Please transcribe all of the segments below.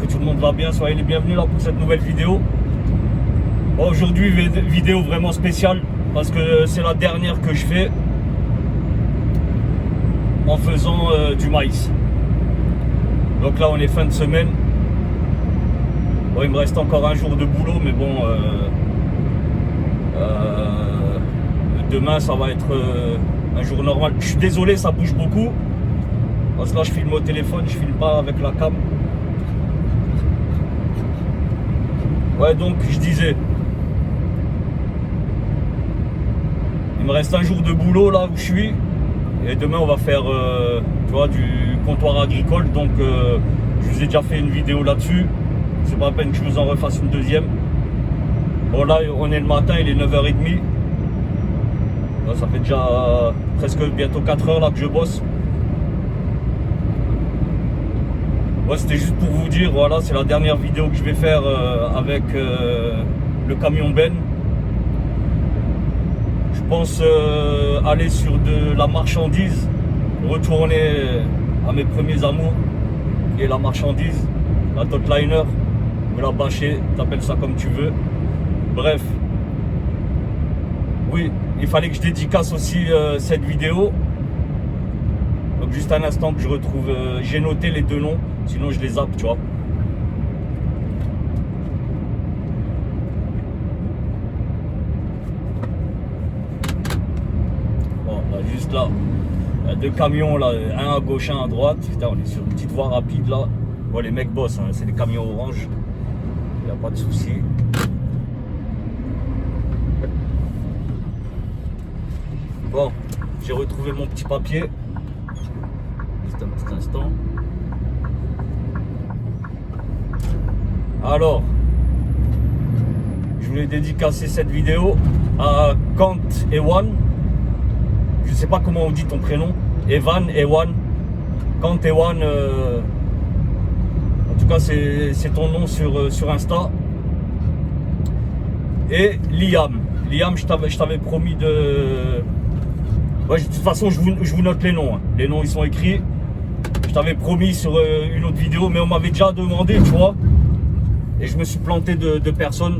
tout le monde va bien, soyez les bienvenus là pour cette nouvelle vidéo. Bon, aujourd'hui, vidéo vraiment spéciale parce que c'est la dernière que je fais en faisant du maïs. Donc là, on est fin de semaine. Bon, il me reste encore un jour de boulot, mais bon, demain, ça va être un jour normal. Je suis désolé, ça bouge beaucoup. Parce que là, je filme au téléphone, je filme pas avec la cam. Ouais, donc, je disais, il me reste un jour de boulot là où je suis. Et demain, on va faire tu vois, du comptoir agricole. Donc, je vous ai déjà fait une vidéo là-dessus. C'est pas la peine que je vous en refasse une deuxième. Bon, là, on est le matin, il est 9h30. Là, ça fait déjà presque bientôt 4 heures là que je bosse. Ouais, c'était juste pour vous dire, voilà, c'est la dernière vidéo que je vais faire avec le camion Ben. Je pense aller sur de la marchandise, retourner à mes premiers amours, qui est la marchandise, la totliner, ou la bâchée, t'appelles ça comme tu veux. Bref, oui, il fallait que je dédicace aussi cette vidéo. Donc juste un instant que je retrouve, j'ai noté les deux noms, sinon je les zappe, tu vois. Bon, là, juste là, il y a deux camions là, un à gauche, un à droite. Putain, on est sur une petite voie rapide là. Bon, les mecs bossent, hein, c'est des camions orange, il n'y a pas de souci. Bon, j'ai retrouvé mon petit papier. Juste un petit instant. Alors, je voulais dédicacer cette vidéo à Kant Ewan. Je sais pas comment on dit ton prénom. Evan, Ewan. Kant Ewan. En tout cas, c'est ton nom sur Insta. Et Liam. Liam, je t'avais promis de... Ouais, de toute façon, je vous note les noms. Hein. Les noms, ils sont écrits. Je t'avais promis sur une autre vidéo, mais on m'avait déjà demandé, tu vois. Et je me suis planté de personnes.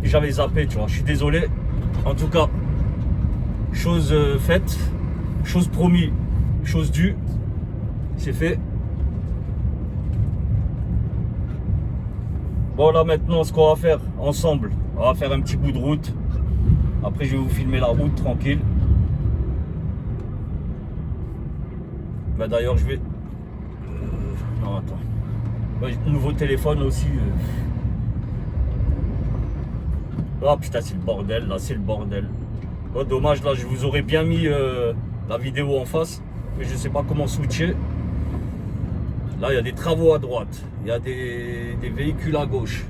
J'avais zappé, tu vois. Je suis désolé. En tout cas, chose faite, chose promis, chose due. C'est fait. Bon, là, maintenant, ce qu'on va faire ensemble, on va faire un petit bout de route. Après, je vais vous filmer la route, tranquille. Bah, d'ailleurs, je vais... non, attends. Bah, nouveau téléphone aussi. Oh putain, c'est le bordel, là, c'est le bordel. Oh, dommage, là, je vous aurais bien mis la vidéo en face. Mais je sais pas comment switcher. Là, il y a des travaux à droite. Il y a des véhicules à gauche.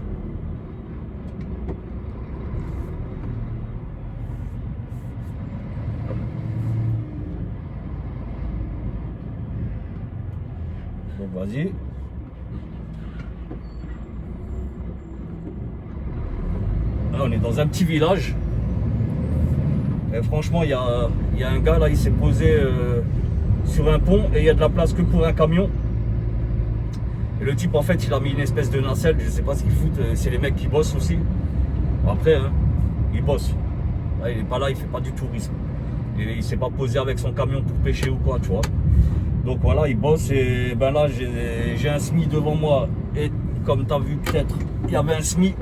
Donc, vas-y. Là, on est dans un petit village. Et franchement, il y a un gars là, il s'est posé sur un pont et il y a de la place que pour un camion. Et le type, en fait, il a mis une espèce de nacelle. Je sais pas ce qu'ils foutent. C'est les mecs qui bossent aussi. Après, hein, il bosse. Là, il est pas là, il fait pas du tourisme. Et il s'est pas posé avec son camion pour pêcher ou quoi, tu vois. Donc voilà, il bosse et ben là, j'ai un SMI devant moi. Et comme tu as vu peut-être, il y avait un SMI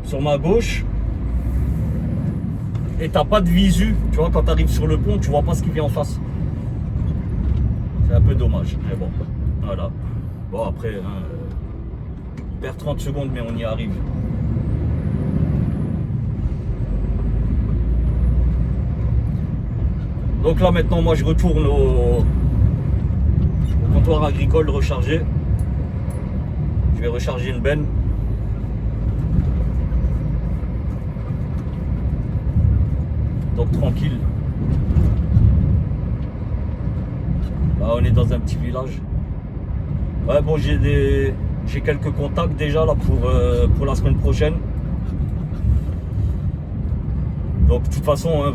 sur ma gauche. Et t'as pas de visu, tu vois, quand tu arrives sur le pont, tu vois pas ce qui vient en face. C'est un peu dommage, mais bon, voilà. Bon, après, hein, on perd 30 secondes, mais on y arrive. Donc là, maintenant, moi, je retourne au comptoir agricole recharger. Je vais recharger une benne. Donc tranquille. Là, on est dans un petit village. Ouais, bon, j'ai quelques contacts déjà là pour la semaine prochaine. Donc de toute façon, hein,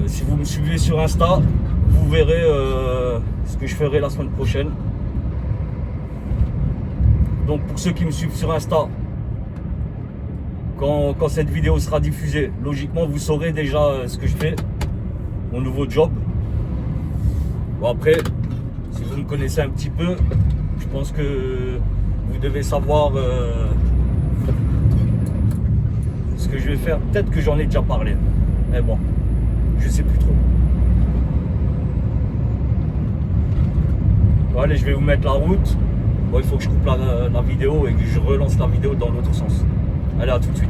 si vous me suivez sur Insta, vous verrez ce que je ferai la semaine prochaine. Donc pour ceux qui me suivent sur Insta, quand cette vidéo sera diffusée, logiquement vous saurez déjà ce que je fais, mon nouveau job. Bon après, si vous me connaissez un petit peu, je pense que vous devez savoir ce que je vais faire. Peut-être que j'en ai déjà parlé, mais bon, je sais plus trop. Bon, allez, je vais vous mettre la route. Bon, il faut que je coupe la vidéo et que je relance la vidéo dans l'autre sens. Allez, à tout de suite.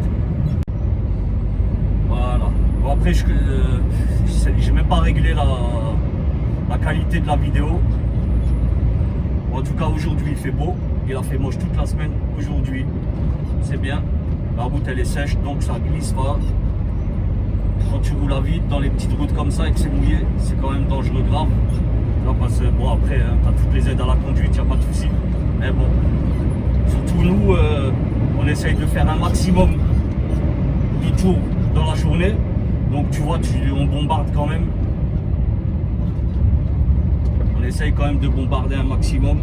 Voilà. Bon, après, j'ai même pas réglé la qualité de la vidéo. Bon, en tout cas, aujourd'hui, il fait beau. Il a fait moche toute la semaine. Aujourd'hui, c'est bien. La route, elle est sèche, donc ça glisse pas. Quand tu roules à vide dans les petites routes comme ça et que c'est mouillé, c'est quand même dangereux grave. Parce que, bon, après, hein, tu as toutes les aides à la conduite, il n'y a pas de souci. Mais bon, surtout nous, on essaye de faire un maximum de tours dans la journée. Donc tu vois, on bombarde quand même. On essaye quand même de bombarder un maximum.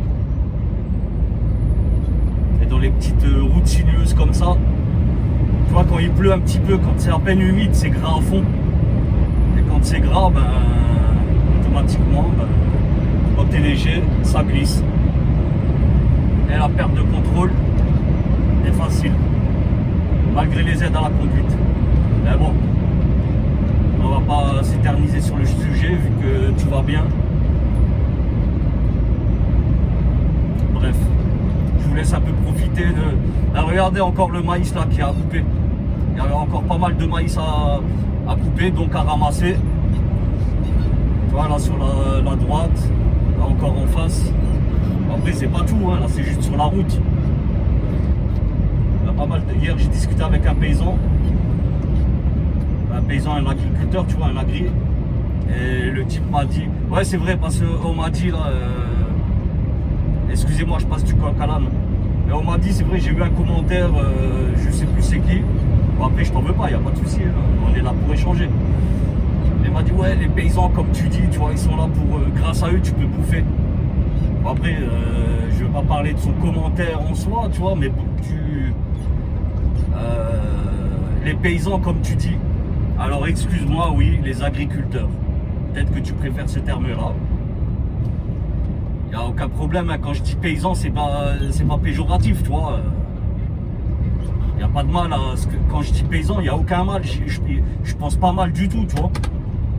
Et dans les petites routes sinueuses comme ça, tu vois, quand il pleut un petit peu, quand c'est à peine humide, c'est gras à fond. Et quand c'est gras, ben, automatiquement, ben, quand tu es léger, ça glisse. Et la perte de contrôle est facile, malgré les aides à la conduite. Mais bon, on va pas s'éterniser sur le sujet vu que tout va bien. Bref, je vous laisse un peu profiter de... regardez encore le maïs là qui a coupé. Il y avait encore pas mal de maïs à couper, donc à ramasser. Voilà, sur la droite, là encore en face. Après, c'est pas tout, hein, là c'est juste sur la route. Il y a pas mal Hier, j'ai discuté avec un paysan, un agriculteur, tu vois, un agri. Et le type m'a dit, ouais, c'est vrai, parce qu'on m'a dit là, excusez-moi, je passe du coq à l'âne. Mais on m'a dit, c'est vrai, j'ai eu un commentaire, je sais plus c'est qui. Bon, après, je t'en veux pas, il n'y a pas de souci, hein, on est là pour échanger. Il m'a dit, ouais, les paysans, comme tu dis, tu vois, ils sont là pour, grâce à eux, tu peux bouffer. Bon, après, je ne vais pas parler de son commentaire en soi, tu vois, mais les paysans, comme tu dis. Alors, excuse-moi, oui, les agriculteurs. Peut-être que tu préfères ce terme-là. Il n'y a aucun problème, hein. Quand je dis paysan, c'est pas péjoratif, tu vois. Il n'y a pas de mal à ce que, quand je dis paysan, il n'y a aucun mal. Je pense pas mal du tout, tu vois.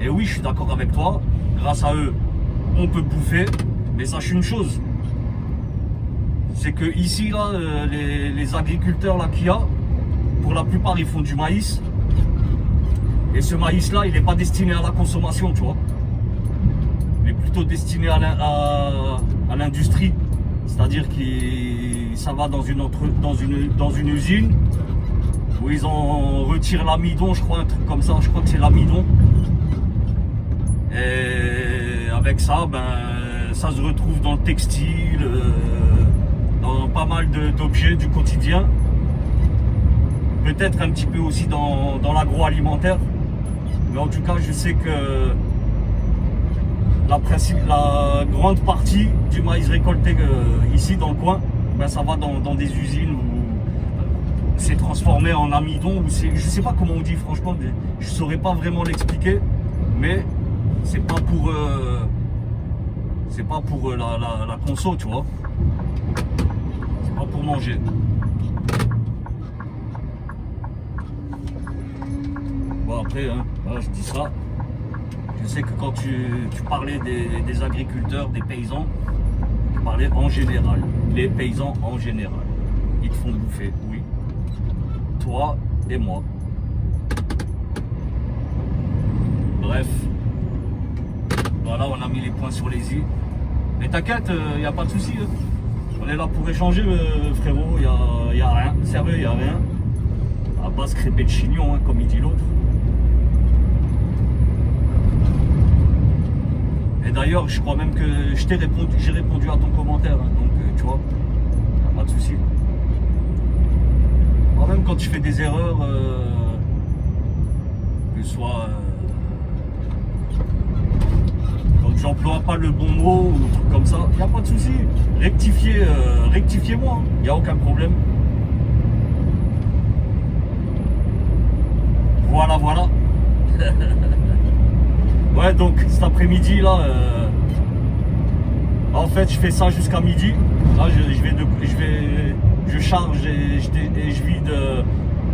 Et oui, je suis d'accord avec toi. Grâce à eux, on peut bouffer. Mais sache une chose, c'est que ici, là, les agriculteurs là qu'il y a, pour la plupart, ils font du maïs. Et ce maïs-là, il n'est pas destiné à la consommation, tu vois. Il est plutôt destiné à l'industrie. C'est-à-dire que ça va dans une usine où ils en retirent l'amidon, je crois, un truc comme ça. Je crois que c'est l'amidon. Et avec ça, ben, ça se retrouve dans le textile, dans pas mal d'objets du quotidien. Peut-être un petit peu aussi dans l'agroalimentaire. Mais en tout cas, je sais que la grande partie du maïs récolté ici dans le coin, ben, ça va dans des usines où c'est transformé en amidon. Je ne sais pas comment on dit, franchement, je ne saurais pas vraiment l'expliquer. Mais c'est pas pour la conso, tu vois. C'est pas pour manger. Bon, après, hein, voilà, je dis ça. Je sais que quand tu parlais des agriculteurs, des paysans, tu parlais en général. Les paysans en général. Ils te font bouffer, oui. Toi et moi. Bref. Voilà, on a mis les points sur les i. Mais t'inquiète, il n'y a pas de souci. Hein. On est là pour échanger, frérot. Il n'y a rien. Sérieux, il n'y a rien. À base crêpé de chignon, hein, comme il dit l'autre. Et d'ailleurs, je crois même que j'ai répondu à ton commentaire. Hein, donc, tu vois, il n'y a pas de souci. Même quand tu fais des erreurs, que ce soit... j'emploie pas le bon mot ou un truc comme ça, il n'y a pas de souci. Rectifiez-moi, il n'y a aucun problème. Voilà, voilà. Ouais, donc cet après-midi là, en fait, je fais ça jusqu'à midi. Là, je charge et je vide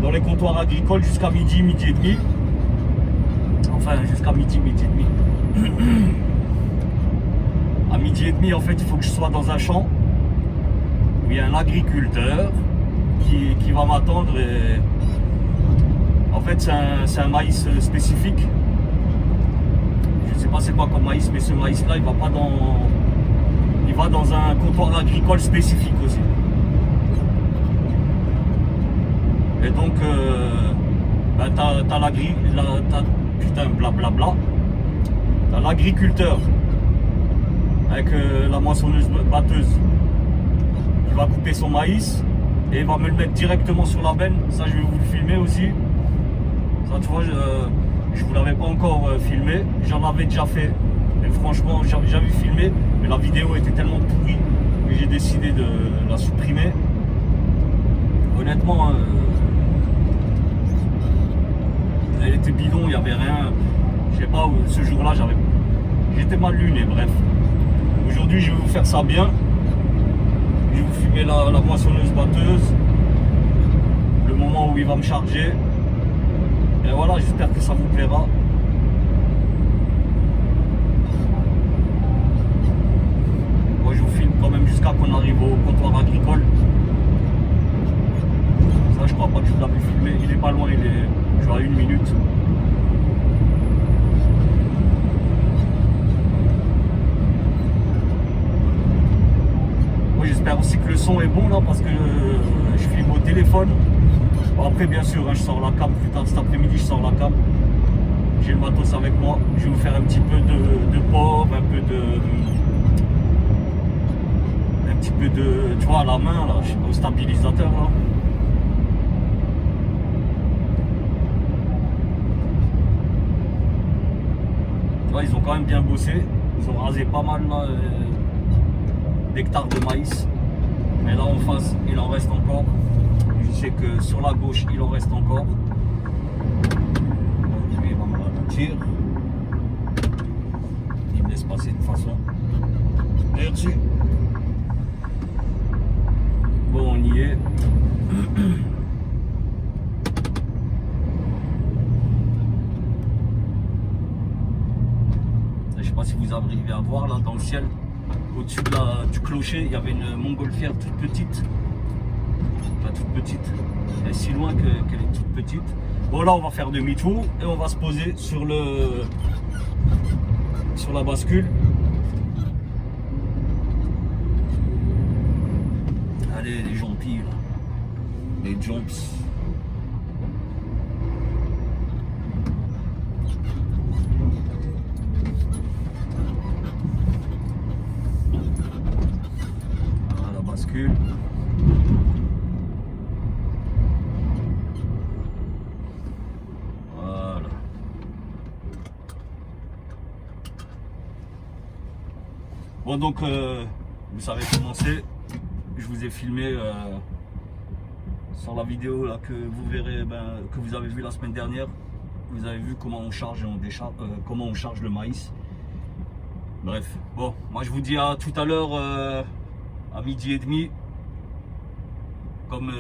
dans les comptoirs agricoles jusqu'à midi, midi et demi. Enfin, jusqu'à midi, midi et demi. À midi et demi, en fait, il faut que je sois dans un champ où il y a un agriculteur qui va m'attendre. Et en fait, c'est un maïs spécifique. Je ne sais pas c'est quoi comme maïs, mais ce maïs-là, il va dans un comptoir agricole spécifique aussi. Et donc, putain, blablabla. T'as l'agriculteur avec la moissonneuse batteuse qui va couper son maïs et il va me le mettre directement sur la benne. Ça, je vais vous le filmer aussi. Ça, tu vois, je vous l'avais pas encore filmé. J'en avais déjà fait. Et franchement, j'avais filmé, mais la vidéo était tellement pourrie que j'ai décidé de la supprimer. Honnêtement, elle était bidon, il n'y avait rien. Je sais pas, ce jour-là, j'étais mal luné, bref. Aujourd'hui, je vais vous faire ça bien. Je vais vous filmer la moissonneuse batteuse, le moment où il va me charger. Et voilà, j'espère que ça vous plaira. Moi, je vous filme quand même jusqu'à qu'on arrive au comptoir agricole. Ça, je crois pas que je vous l'avais filmé. Il est pas loin, il est genre à 1 minute. Moi, j'espère aussi que le son est bon là parce que je filme au téléphone. Bon, après, bien sûr, hein, je sors la cam plus tard cet après-midi, je sors la cam. J'ai le matos avec moi. Je vais vous faire un petit peu de pop, un petit peu de, tu vois, à la main là, au stabilisateur là. Tu vois, ils ont quand même bien bossé. Ils ont rasé pas mal là, d'hectares de maïs. Mais là en face, il en reste encore. Je sais que sur la gauche, il en reste encore. Lui, il va me ralentir. Il me laisse passer de toute façon. Et dessus. Bon, on y est. Je sais pas si vous arrivez à voir là dans le ciel. Au-dessus du clocher, il y avait une montgolfière toute petite. Pas toute petite. Elle est si loin qu'elle est toute petite. Bon, là, on va faire demi-tour et on va se poser sur la bascule. Allez, les jumpies, là. Les jumps. Voilà, la bascule. Voilà. Bon, donc, vous savez comment c'est. Je vous ai filmé sur la vidéo là, que vous verrez, que vous avez vu la semaine dernière. Vous avez vu comment on charge et on décharge, comment on charge le maïs. Bref, bon, moi je vous dis à tout à l'heure à midi et demi. Comme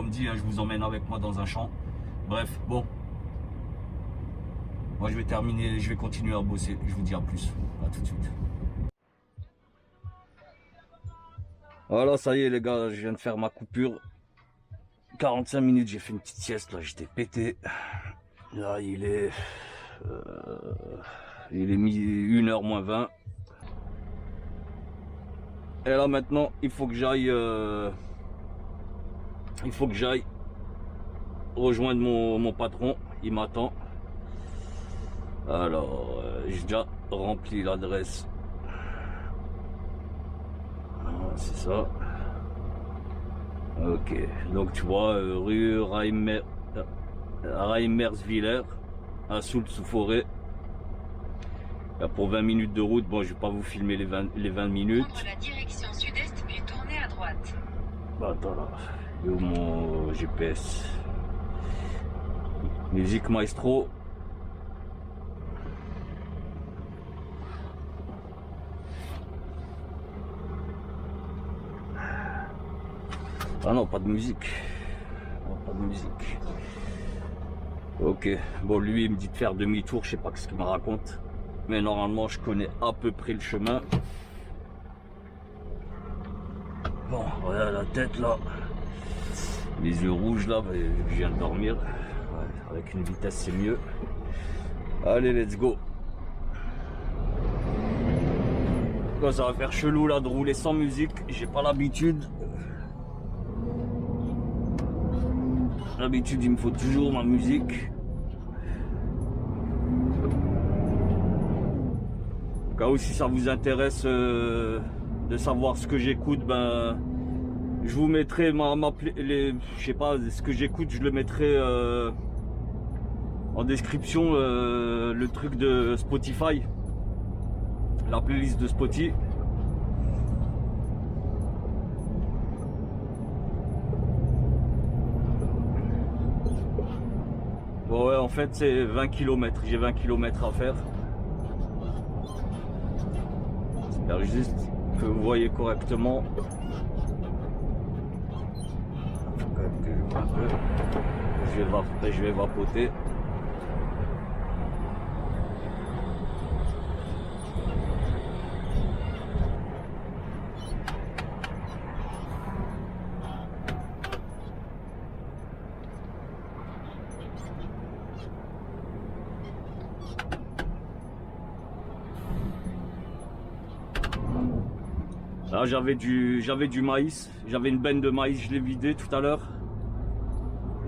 dit, hein, je vous emmène avec moi dans un champ. Bref, bon. Moi je vais terminer, je vais continuer à bosser. Je vous dis à plus. À tout de suite. Voilà, ça y est les gars, je viens de faire ma coupure. 45 minutes, j'ai fait une petite sieste là, j'étais pété. Là, il est mis 1h moins 20. Et là maintenant, il faut que j'aille rejoindre mon patron, il m'attend. Alors, j'ai déjà rempli l'adresse. C'est ça. Ok, donc tu vois, rue Reimerswiller à Soultz-sous-Forêt. Là, pour 20 minutes de route, bon, je vais pas vous filmer les 20 minutes. Prendre la direction sud-est puis tourner à droite. Bah, attends là, il est où mon GPS? Musique maestro. Ah non, pas de musique. Non, pas de musique. Ok, bon lui il me dit de faire demi-tour, je sais pas ce qu'il me raconte. Mais normalement je connais à peu près le chemin. Bon, voilà la tête là. Les yeux rouges là, vu que je viens de dormir. Ouais, avec une vitesse c'est mieux. Allez, let's go. Quoi, ça va faire chelou là de rouler sans musique, j'ai pas l'habitude. D'habitude, il me faut toujours ma musique. Au cas où, si ça vous intéresse de savoir ce que j'écoute, ben, je vous mettrai je sais pas, ce que j'écoute, je le mettrai en description, le truc de Spotify, la playlist de Spotify. Bon ouais, en fait c'est 20 km, j'ai 20 km à faire. J'espère juste que vous voyez correctement. Faut quand même que je vois un peu. Je vais vapoter. Là j'avais du maïs, j'avais une benne de maïs, je l'ai vidé tout à l'heure.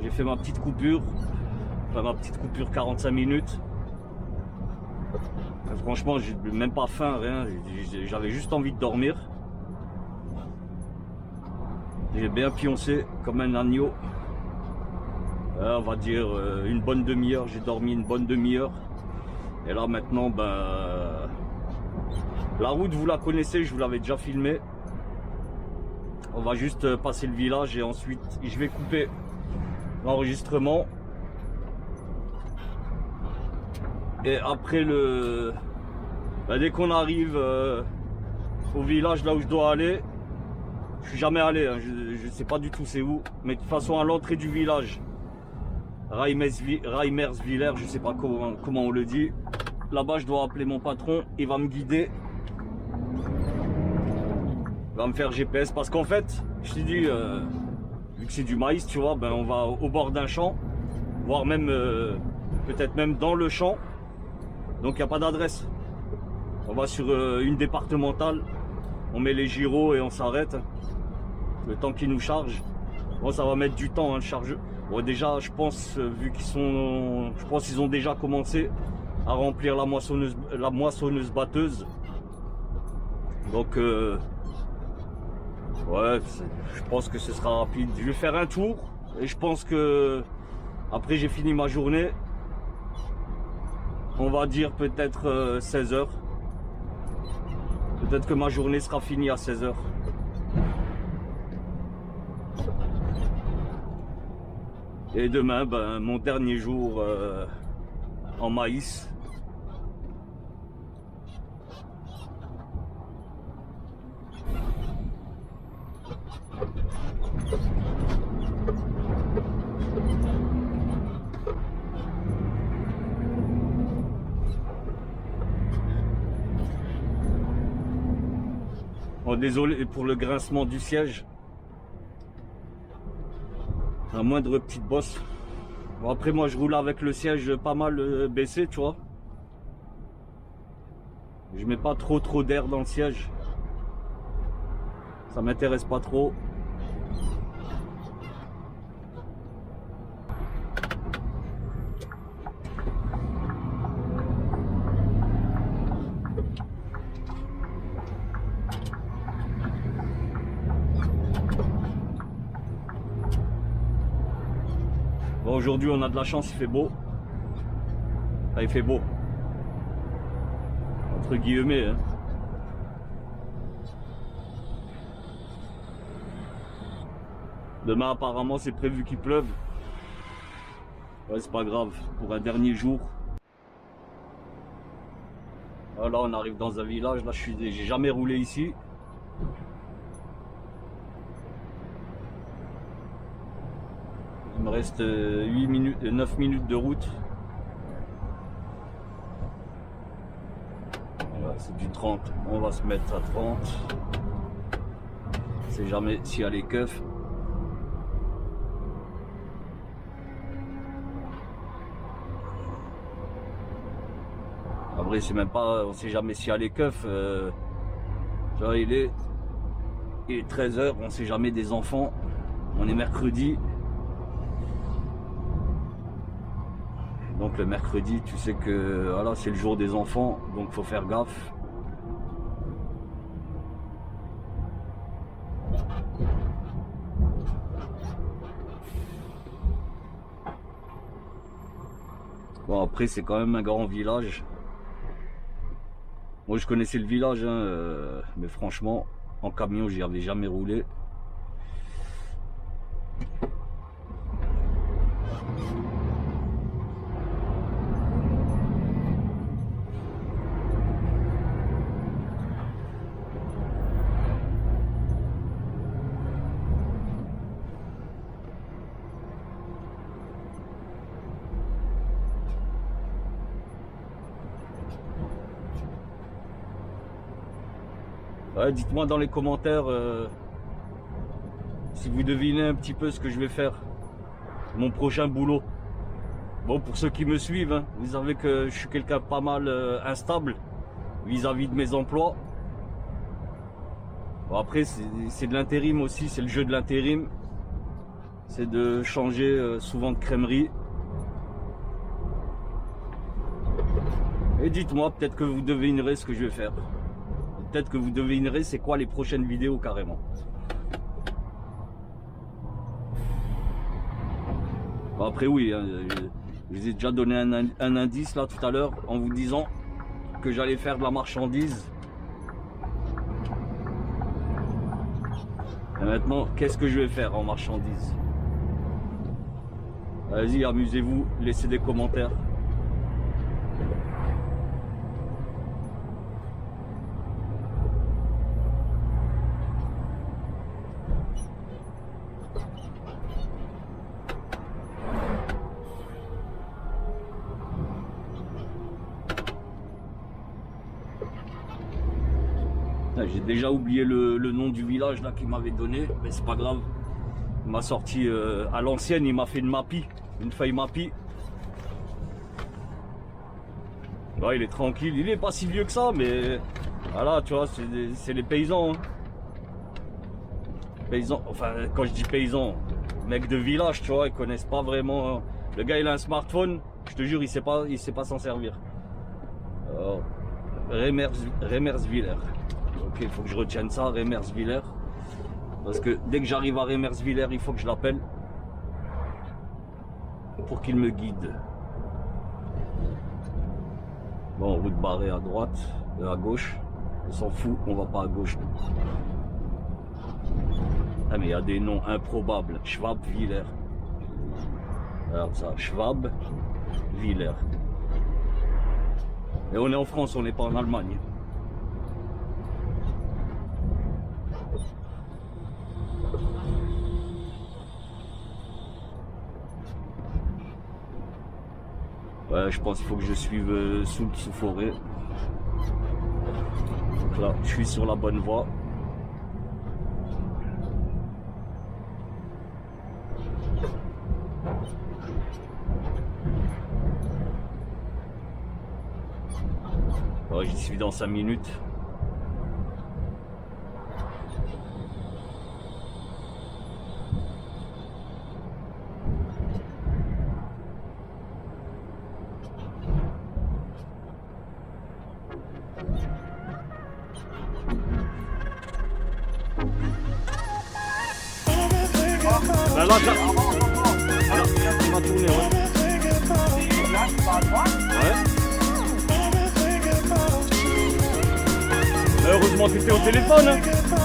J'ai fait ma petite coupure, enfin ma petite coupure 45 minutes. Et franchement j'ai même pas faim, rien, j'avais juste envie de dormir. J'ai bien pioncé comme un agneau. On va dire une bonne demi-heure, j'ai dormi une bonne demi-heure. Et là maintenant ben... La route, vous la connaissez, je vous l'avais déjà filmé. On va juste passer le village et ensuite je vais couper l'enregistrement. Et après dès qu'on arrive au village là où je dois aller, je suis jamais allé, hein, je sais pas du tout c'est où, mais de toute façon à l'entrée du village, Reimerswiller, je sais pas comment on le dit. Là-bas je dois appeler mon patron, il va me guider. Va me faire GPS parce qu'en fait, je t'ai dit, vu que c'est du maïs, tu vois, ben on va au bord d'un champ, voire même peut-être même dans le champ, donc il n'y a pas d'adresse. On va sur une départementale, on met les gyros et on s'arrête, le temps qu'ils nous chargent. Bon, ça va mettre du temps, hein, le chargeur. Bon, déjà, je pense, vu qu'ils ont déjà commencé à remplir la moissonneuse batteuse. Donc ouais, je pense que ce sera rapide. Je vais faire un tour et je pense que après j'ai fini ma journée. On va dire peut-être 16 h. Peut-être que ma journée sera finie à 16 h. Et demain, ben, mon dernier jour en maïs. Oh, désolé pour le grincement du siège. La moindre petite bosse. Bon, après moi je roule avec le siège pas mal baissé, tu vois. Je mets pas trop d'air dans le siège. Ça m'intéresse pas trop. Bon, aujourd'hui on a de la chance, il fait beau. Ah, il fait beau. entre guillemets. Hein. Demain apparemment c'est prévu qu'il pleuve. Ouais, c'est pas grave, pour un dernier jour. Là on arrive dans un village, là j'ai jamais roulé ici. Il me reste 8 minutes, 9 minutes de route. Voilà, c'est du 30, on va se mettre à 30. On sait jamais s'il y a les keufs. Après c'est même pas, on sait jamais s'il y a les keufs. Genre, il est 13h, on sait jamais des enfants. On est mercredi. Donc le mercredi, tu sais que voilà, c'est le jour des enfants, donc faut faire gaffe. Bon après c'est quand même un grand village. Moi je connaissais le village, hein, mais franchement en camion j'y avais jamais roulé. Ouais, dites-moi dans les commentaires si vous devinez un petit peu ce que je vais faire, mon prochain boulot. Bon, pour ceux qui me suivent, hein, vous savez que je suis quelqu'un pas mal instable vis-à-vis de mes emplois. Bon, après, c'est de l'intérim aussi, c'est le jeu de l'intérim. C'est de changer souvent de crèmerie. Et dites-moi, peut-être que vous devinerez ce que je vais faire. Peut-être que vous devinerez c'est quoi les prochaines vidéos carrément. Bon, après oui, hein, je vous ai déjà donné un indice là tout à l'heure en vous disant que j'allais faire de la marchandise. Et maintenant, qu'est-ce que je vais faire en marchandise? Allez-y, amusez-vous, laissez des commentaires. J'ai déjà oublié le nom du village là qu'il m'avait donné, mais c'est pas grave. Il m'a sorti à l'ancienne, il m'a fait une feuille Mappy. Ouais, il est tranquille, il est pas si vieux que ça, mais voilà, tu vois, c'est les paysans. Hein. Paysans, enfin, quand je dis paysans, mecs de village, tu vois, ils connaissent pas vraiment. Hein. Le gars, il a un smartphone, je te jure, il sait pas s'en servir. Alors, Reimerswiller. Ok, il faut que je retienne ça, Reimerswiller. Parce que dès que j'arrive à Reimerswiller, il faut que je l'appelle pour qu'il me guide. Bon, route barrée à droite, à gauche. On s'en fout, on va pas à gauche. Ah mais il y a des noms improbables. Schwabwiller. Alors ça, Schwabwiller. Et on est en France, on n'est pas en Allemagne. Ouais, je pense qu'il faut que je suive sous forêt. Donc là, je suis sur la bonne voie. Ouais, j'y suis dans 5 minutes. Ben là, on va tourner, ouais. Ouais. pensais que c'était au téléphone. Hein.